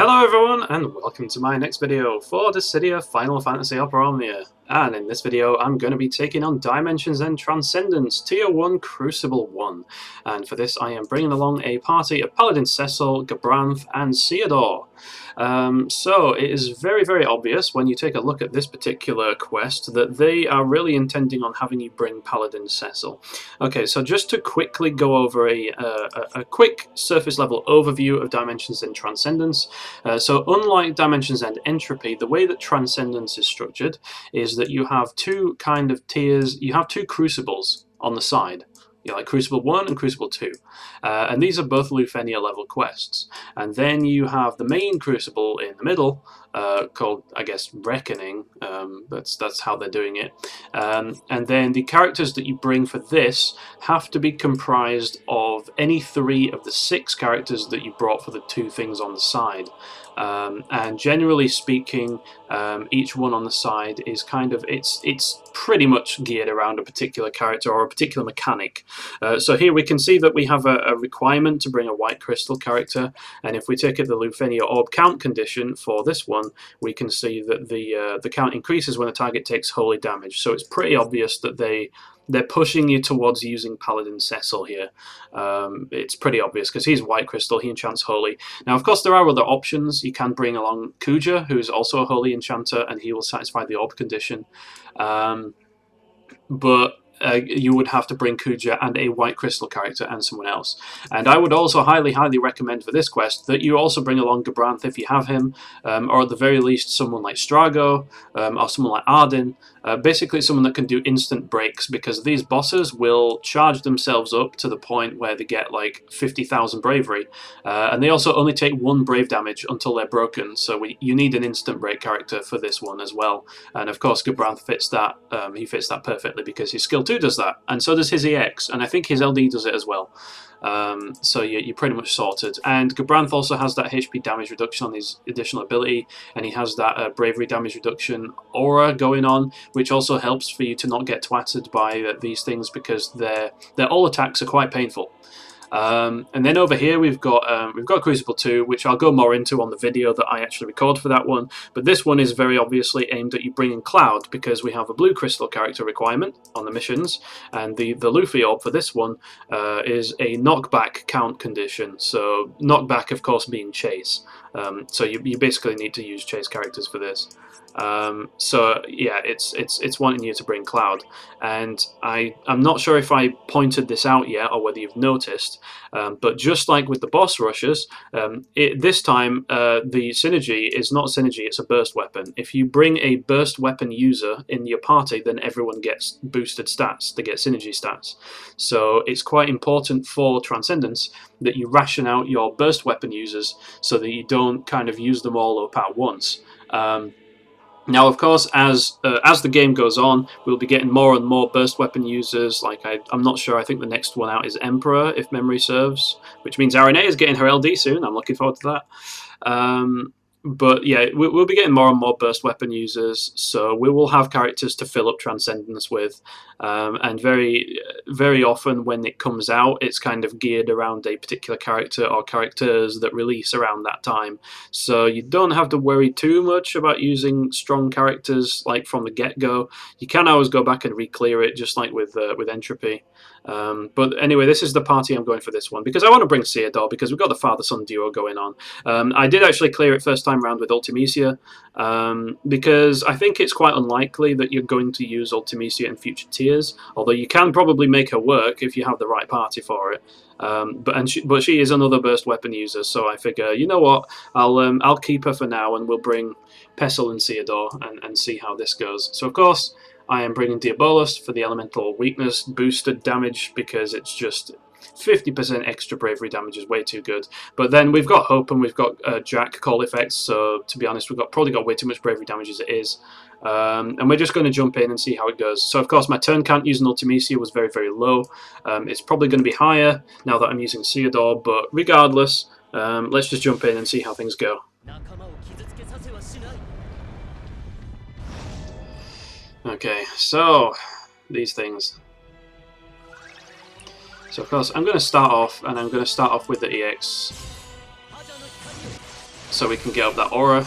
Hello everyone, and welcome to my next video for the City of Final Fantasy Opera Omnia. And in this video I'm going to be taking on Dimensions and Transcendence Tier 1 Crucible 1. And for this I am bringing along a party of Paladin Cecil, Gabranth and Ceodore. So it is very obvious when you take a look at this particular quest that they are really intending on having you bring Paladin Cecil. Okay, so just to quickly go over a quick surface level overview of Dimensions and Transcendence. So unlike Dimensions and Entropy, the way that Transcendence is structured is that you have two kind of tiers, you have two crucibles on the side. You know, like Crucible 1 and Crucible 2. And these are both Lufenia level quests. And then you have the main Crucible in the middle, called, I guess, Reckoning. That's how they're doing it. And then the characters that you bring for this have to be comprised of any 3 of the 6 characters that you brought for the 2 things on the side. And generally speaking, each one on the side is kind of, it's pretty much geared around a particular character or a particular mechanic. So here we can see that we have a requirement to bring a white crystal character, and if we take it the Lufenia Orb count condition for this one, we can see that the count increases when the target takes holy damage. So it's pretty obvious that they're pushing you towards using Paladin Cecil here. It's pretty obvious because he's white crystal, he enchants holy. Now of course there are other options. You can bring along Kuja, who's also a holy enchanter, and he will satisfy the orb condition. But you would have to bring Kuja and a white crystal character and someone else. And I would also highly recommend for this quest that you also bring along Gabranth if you have him, or at the very least someone like Strago, or someone like Ardyn. Basically someone that can do instant breaks, because these bosses will charge themselves up to the point where they get like 50,000 bravery, and they also only take 1 brave damage until they're broken, so you need an instant break character for this one as well. And of course Gabranth fits that, he fits that perfectly because his skill 2 does that, and so does his EX, and I think his LD does it as well. So you're pretty much sorted. And Gabranth also has that HP damage reduction on his additional ability, and he has that bravery damage reduction aura going on, which also helps for you to not get twatted by these things, because their all attacks are quite painful. And then over here we've got Crucible 2, which I'll go more into on the video that I actually record for that one. But this one is very obviously aimed at you bringing Cloud, because we have a blue crystal character requirement on the missions, and the Luffy orb for this one is a knockback count condition. So knockback, of course, being chase. So you basically need to use chase characters for this. So yeah, it's wanting you to bring Cloud, and I'm not sure if I pointed this out yet or whether you've noticed, but just like with the boss rushes, this time the synergy is not synergy, it's a burst weapon. If you bring a burst weapon user in your party, then everyone gets boosted stats, they get synergy stats. So it's quite important for Transcendence that you ration out your burst weapon users so that you don't kind of use them all up at once. Now, of course, as the game goes on, we'll be getting more and more burst weapon users. Like I'm not sure. I think the next one out is Emperor, if memory serves, which means RNA is getting her LD soon. I'm looking forward to that. But yeah, we'll be getting more and more burst weapon users, so we will have characters to fill up Transcendence with, and very often when it comes out, it's kind of geared around a particular character or characters that release around that time. So you don't have to worry too much about using strong characters like from the get-go. You can always go back and re-clear it, just like with Entropy. But anyway, this is the party I'm going for this one, because I want to bring Ceodore, because we've got the father-son duo going on. I did actually clear it first time round with Ultimecia, because I think it's quite unlikely that you're going to use Ultimecia in future tiers, although you can probably make her work if you have the right party for it. But she is another burst weapon user, so I figure, you know what, I'll keep her for now, and we'll bring Pecil and Ceodore and see how this goes. So of course I am bringing Diabolus for the elemental weakness boosted damage, because it's just 50% extra bravery damage is way too good. But then we've got Hope and we've got Jack call effects, so to be honest, we've probably got way too much bravery damage as it is. And we're just going to jump in and see how it goes. So of course my turn count using Ultimecia was very low. It's probably going to be higher now that I'm using Ceodore, but regardless, let's just jump in and see how things go. Okay, so these things. So of course I'm going to start off, and I'm going to start off with the EX. so we can get up that aura.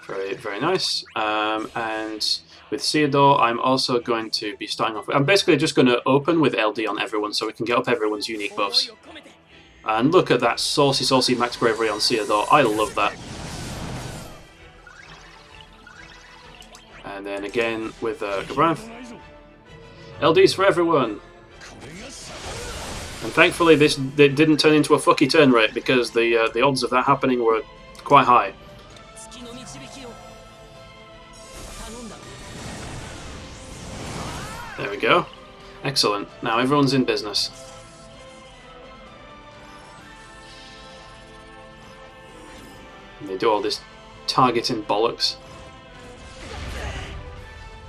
Very, very nice. And with Ceodore, I'm also going to be starting off... I'm basically just going to open with LD on everyone so we can get up everyone's unique buffs. And look at that saucy, saucy max bravery on Ceodore. I love that. And then again with Gabranth. LDs for everyone! And thankfully this didn't turn into a fucky turn rate because the odds of that happening were quite high. There we go. Excellent. Now everyone's in business. And they do all this targeting bollocks.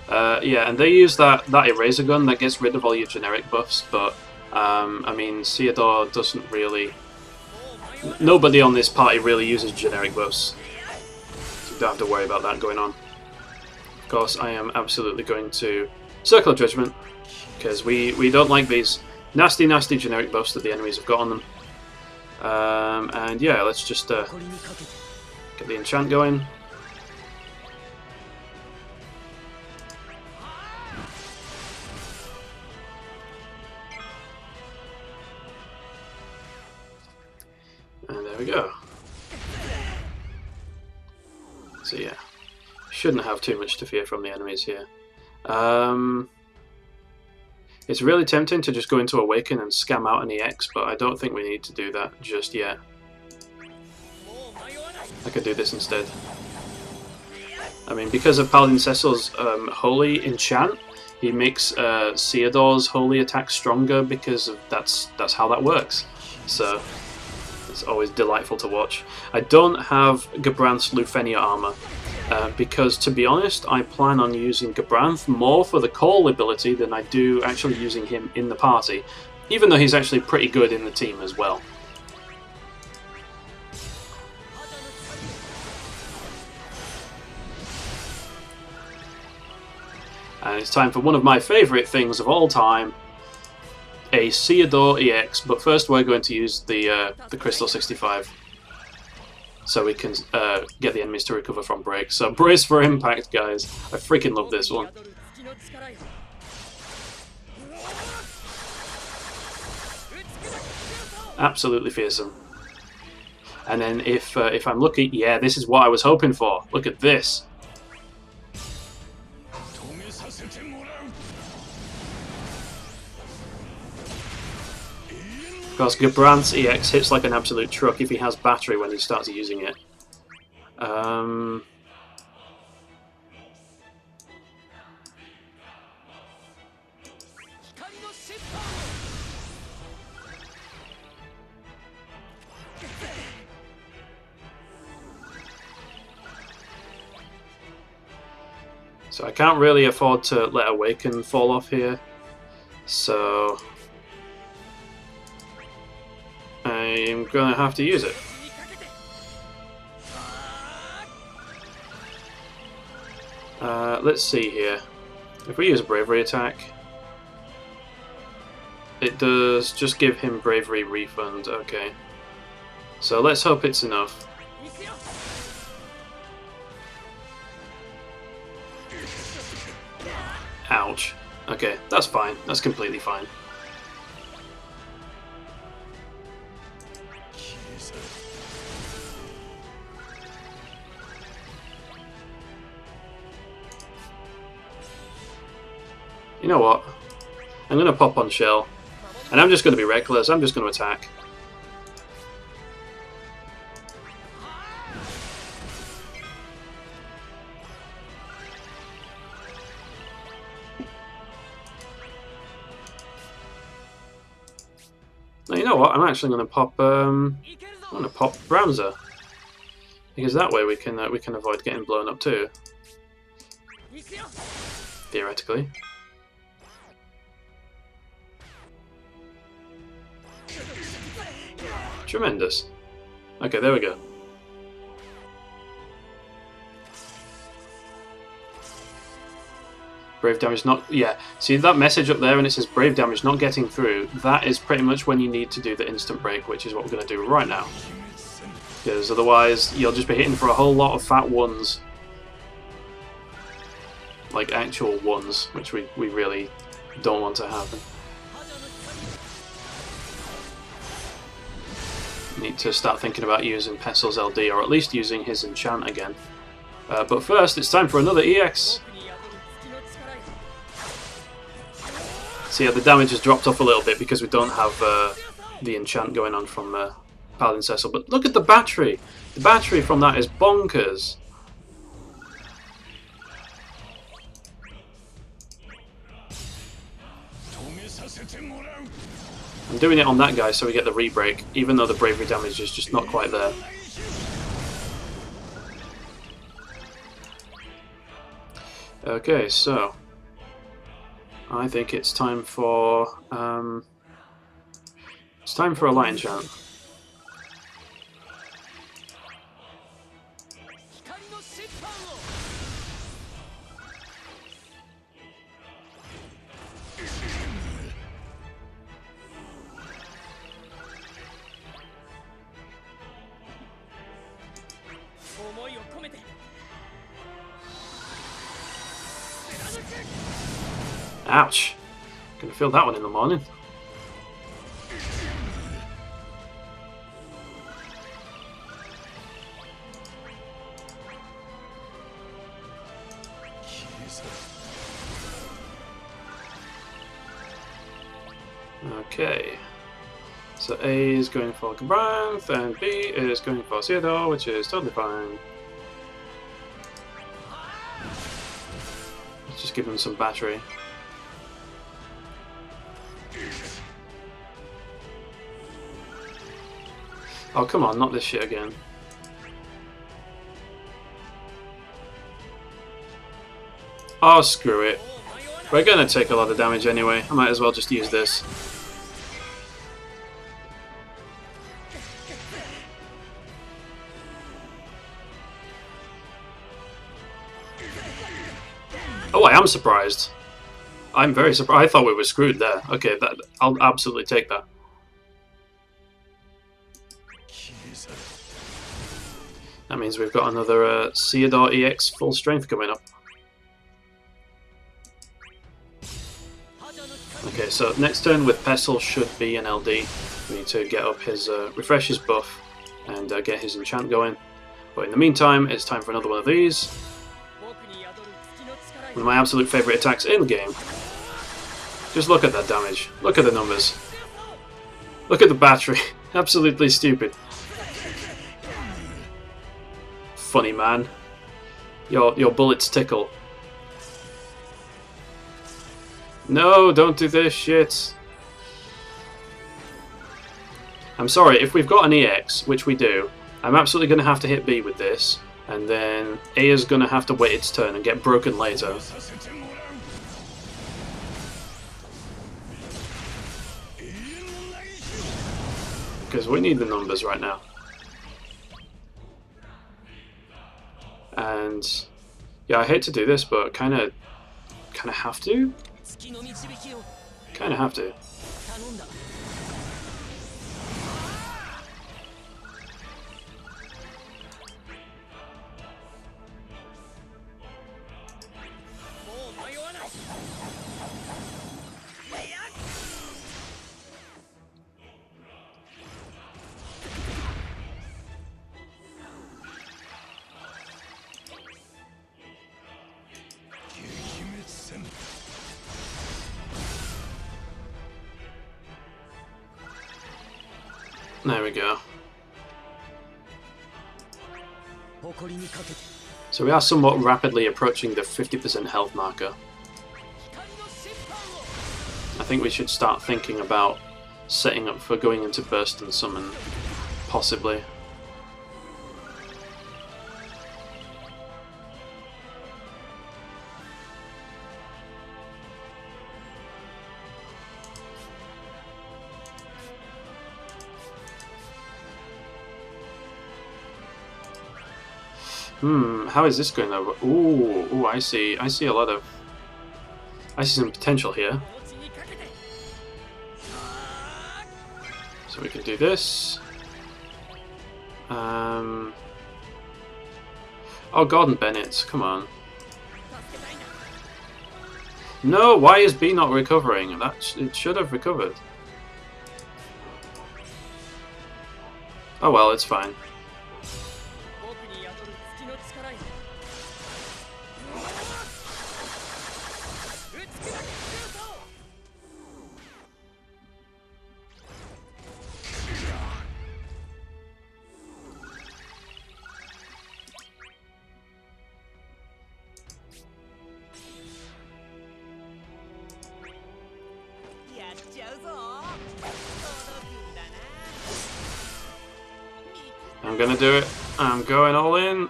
Yeah, and they use that eraser gun that gets rid of all your generic buffs, but I mean, Ceodore doesn't really... Nobody on this party really uses generic buffs, so you don't have to worry about that going on. Of course, I am absolutely going to Circle of Judgment, because we don't like these nasty, nasty generic buffs that the enemies have got on them. And yeah, let's just get the enchant going. And there we go. So yeah, shouldn't have too much to fear from the enemies here. It's really tempting to just go into Awaken and scam out an EX, but I don't think we need to do that just yet. I could do this instead. I mean, because of Paladin Cecil's Holy Enchant, he makes Ceodore's Holy attack stronger because of that's how that works. So it's always delightful to watch. I don't have Gabranth's Lufenia armor. Because, to be honest, I plan on using Gabranth more for the call ability than I do actually using him in the party, even though he's actually pretty good in the team as well. And it's time for one of my favourite things of all time, a Ceodore EX, but first we're going to use the Crystal 65. So we can get the enemies to recover from break. So brace for impact, guys. I freaking love this one. Absolutely fearsome. And then if I'm lucky, yeah, this is what I was hoping for. Look at this. Of course, Gabranth's EX hits like an absolute truck if he has battery when he starts using it. So I can't really afford to let Awaken fall off here. So I'm gonna have to use it. Let's see here. If we use a bravery attack, it does just give him bravery refund. Okay, so let's hope it's enough. Ouch. Okay, that's fine. That's completely fine. You know what? I'm going to pop on Shell. And I'm just going to be reckless. I'm just going to attack. Now, you know what? I'm actually going to pop. I'm going to pop Browser, because that way we can avoid getting blown up too. Theoretically. Tremendous. Okay, there we go. Brave damage not... Yeah, see that message up there and it says brave damage not getting through? That is pretty much when you need to do the instant break, which is what we're going to do right now. because otherwise you'll just be hitting for a whole lot of fat ones. Like actual ones, which we really don't want to happen. Need to start thinking about using Pecil's LD, or at least using his enchant again. But first, it's time for another EX. So yeah, the damage has dropped off a little bit because we don't have the enchant going on from Paladin Cecil. But look at the battery! The battery from that is bonkers. I'm doing it on that guy so we get the re-break, even though the bravery damage is just not quite there. Okay, so I think it's time for a light enchant. Ouch! Gonna feel that one in the morning. Okay. So A is going for Gabranth and B is going for Ceodore, which is totally fine. Let's just give them some battery. Oh, come on, not this shit again. Oh, screw it. We're gonna take a lot of damage anyway. I might as well just use this. Oh, I am surprised. I'm very surprised. I thought we were screwed there. Okay, I'll absolutely take that. That means we've got another Ceodore EX full strength coming up. Okay, so next turn with Pecil should be an LD. We need to get up his refresh his buff and get his enchant going. But in the meantime, it's time for another one of these. One of my absolute favourite attacks in the game. Just look at that damage. Look at the numbers. Look at the battery. Absolutely stupid. Funny man. Your bullets tickle. No, don't do this shit. I'm sorry, if we've got an EX, which we do, I'm absolutely going to have to hit B with this, and then A is going to have to wait its turn and get broken later. Because we need the numbers right now. And yeah, I hate to do this, but kind of have to. Kind of have to. There we go. So we are somewhat rapidly approaching the 50% health marker. I think we should start thinking about setting up for going into burst and summon, possibly. How is this going over? Ooh, I see a lot of... I see some potential here. So we can do this. Oh, Gordon Bennett, come on. No, why is B not recovering? It should have recovered. Oh well, it's fine. I'm gonna do it. I'm going all in.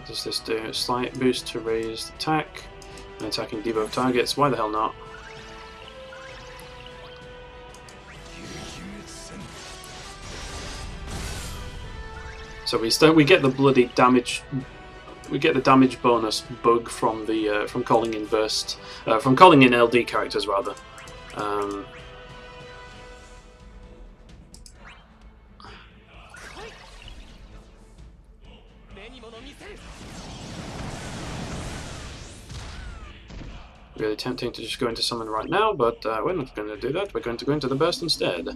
Does this do a slight boost to raised attack and attacking debuff targets? Why the hell not? So we get the bloody damage. We get the damage bonus bug from the from calling in burst, from calling in LD characters rather. Really tempting to just go into summon right now, but we're not going to do that. We're going to go into the burst instead.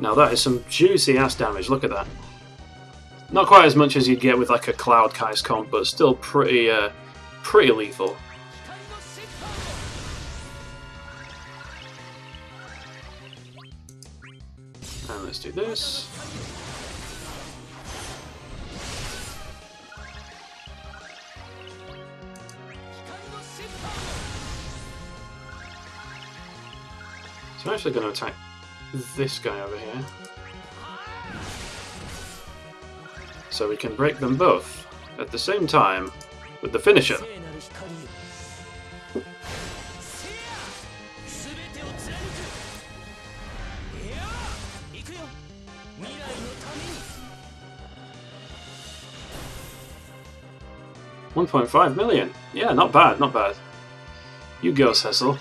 Now that is some juicy ass damage, look at that. Not quite as much as you'd get with like a Cloud Kai's comp, but still pretty lethal. And let's do this. So I'm actually going to attack this guy over here, so we can break them both at the same time with the finisher. $1.5 million. Yeah, not bad, not bad. You go, Cecil.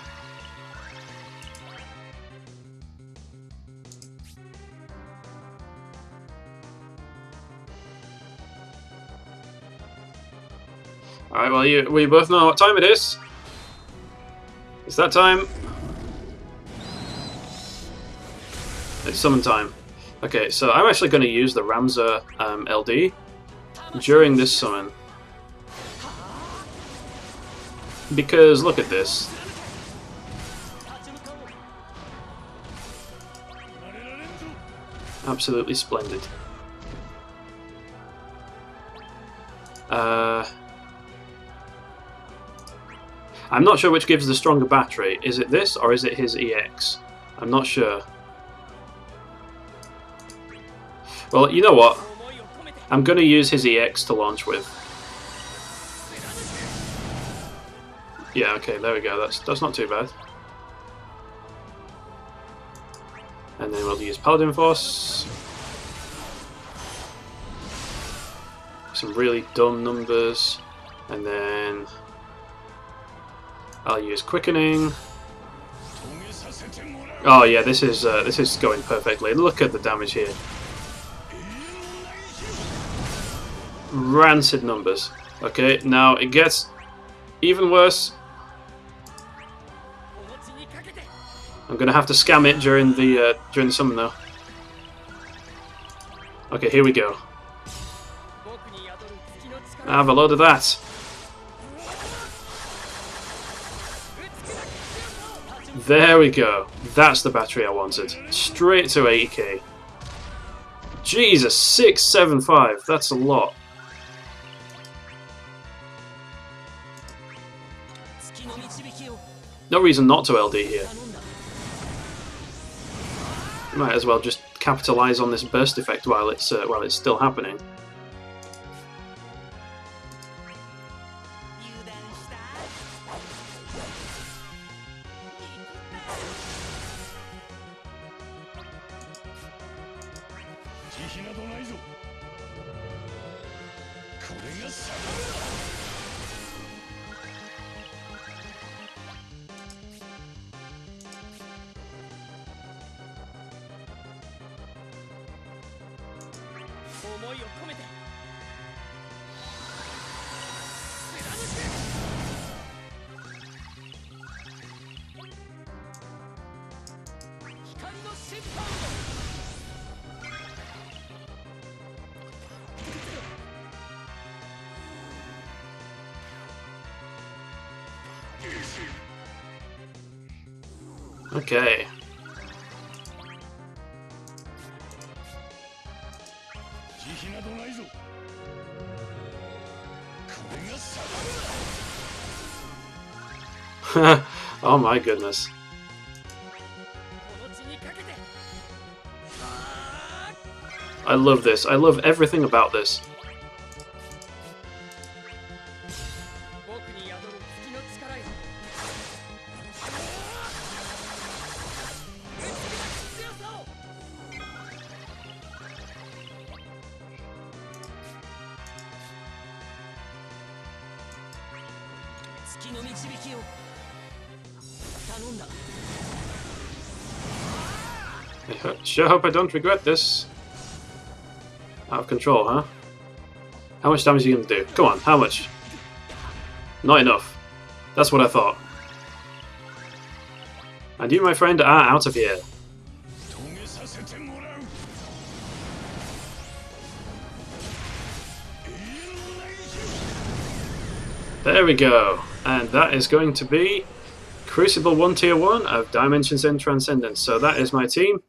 Alright, well, we both know what time it is. It's that time. It's summon time. Okay, so I'm actually going to use the Ramza LD during this summon. Because, look at this. Absolutely splendid. I'm not sure which gives the stronger battery. Is it this or is it his EX? I'm not sure. Well, you know what? I'm going to use his EX to launch with. Yeah, okay, there we go. That's not too bad. And then we'll use Paladin Force. Some really dumb numbers. And then I'll use Quickening. Oh yeah, this is going perfectly. Look at the damage here. Rancid numbers. Okay, now it gets even worse. I'm gonna have to scam it during the summon though. Okay, here we go. Have a load of that. There we go. That's the battery I wanted. Straight to 80k. Jesus, 675. That's a lot. No reason not to LD here. Might as well just capitalize on this burst effect while it's still happening. Okay. Oh my goodness. I love this. I love everything about this. I sure hope I don't regret this. Out of control, huh? How much damage are you going to do? Come on, how much? Not enough. That's what I thought. And you, my friend, are out of here. There we go. And that is going to be Crucible 1 Tier 1 of Dimensions and Transcendence. So that is my team.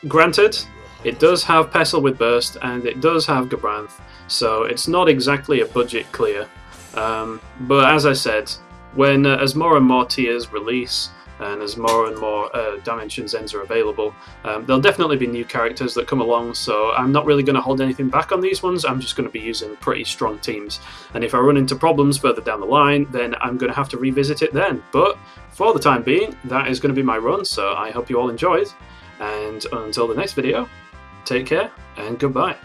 Granted, it does have Pecil with Burst, and it does have Gabranth, so it's not exactly a budget clear. But as I said, when as more and more tiers release, and as more and more Dimensions Ends are available, there'll definitely be new characters that come along, so I'm not really going to hold anything back on these ones. I'm just going to be using pretty strong teams, and if I run into problems further down the line, then I'm going to have to revisit it then. But for the time being, that is going to be my run, so I hope you all enjoyed, and until the next video, take care and goodbye.